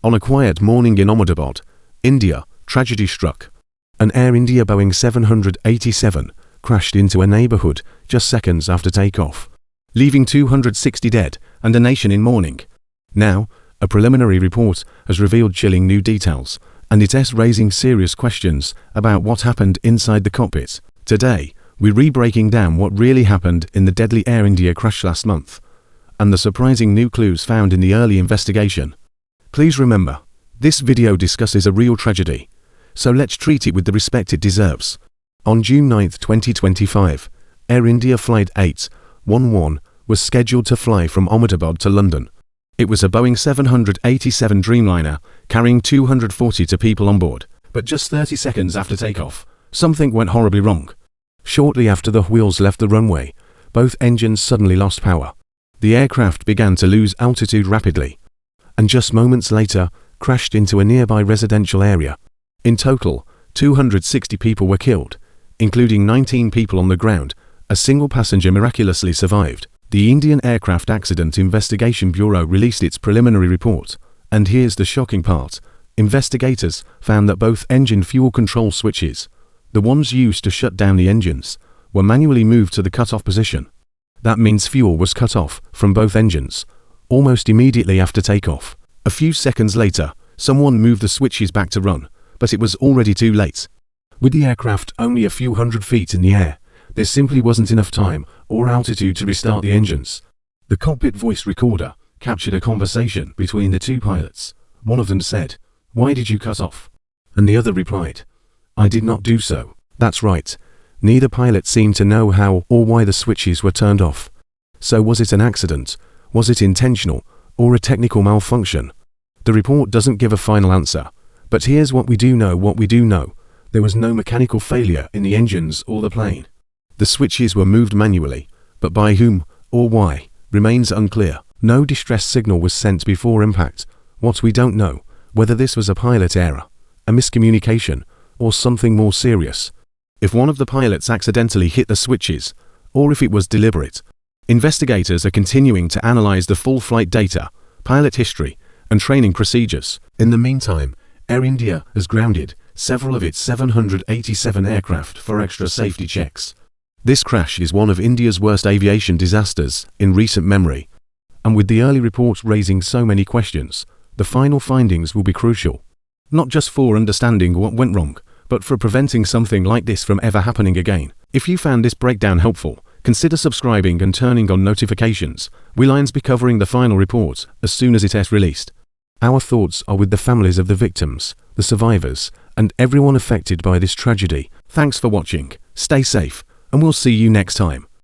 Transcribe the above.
On a quiet morning in Ahmedabad, India, tragedy struck. An Air India Boeing 787 crashed into a neighborhood just seconds after takeoff, leaving 260 dead and a nation in mourning. Now, a preliminary report has revealed chilling new details, and it's raising serious questions about what happened inside the cockpit. Today, we're re-breaking down what really happened in the deadly Air India crash last month, and the surprising new clues found in the early investigation. Please remember, this video discusses a real tragedy, so let's treat it with the respect it deserves. On June 9, 2025, Air India Flight 811 was scheduled to fly from Ahmedabad to London. It was a Boeing 787 Dreamliner carrying 242 people on board. But just 30 seconds after takeoff, something went horribly wrong. Shortly after the wheels left the runway, both engines suddenly lost power. The aircraft began to lose altitude rapidly, and just moments later crashed into a nearby residential area. In total, 260 people were killed, including 19 people on the ground. A single passenger miraculously survived. The Indian Aircraft Accident Investigation Bureau released its preliminary report, and here's the shocking part. Investigators found that both engine fuel control switches, the ones used to shut down the engines, were manually moved to the cut-off position. That means fuel was cut off from both engines almost immediately after takeoff. A few seconds later, someone moved the switches back to run, but it was already too late. With the aircraft only a few hundred feet in the air, there simply wasn't enough time or altitude to restart the engines. The cockpit voice recorder captured a conversation between the two pilots. One of them said, "Why did you cut off?" And the other replied, "I did not do so." That's right. Neither pilot seemed to know how or why the switches were turned off. So was it an accident? Was it intentional? Or a technical malfunction? The report doesn't give a final answer. But here's what we do know. There was no mechanical failure in the engines or the plane. The switches were moved manually, but by whom or why remains unclear. No distress signal was sent before impact. What we don't know, whether this was a pilot error, a miscommunication, or something more serious. If one of the pilots accidentally hit the switches, or if it was deliberate. Investigators are continuing to analyze the full flight data, pilot history, and training procedures. In the meantime, Air India has grounded several of its 787 aircraft for extra safety checks. This crash is one of India's worst aviation disasters in recent memory, and with the early reports raising so many questions, the final findings will be crucial, not just for understanding what went wrong, but for preventing something like this from ever happening again. If you found this breakdown helpful, consider subscribing and turning on notifications. We'll be covering the final report as soon as it is released. Our thoughts are with the families of the victims, the survivors, and everyone affected by this tragedy. Thanks for watching, stay safe, and we'll see you next time.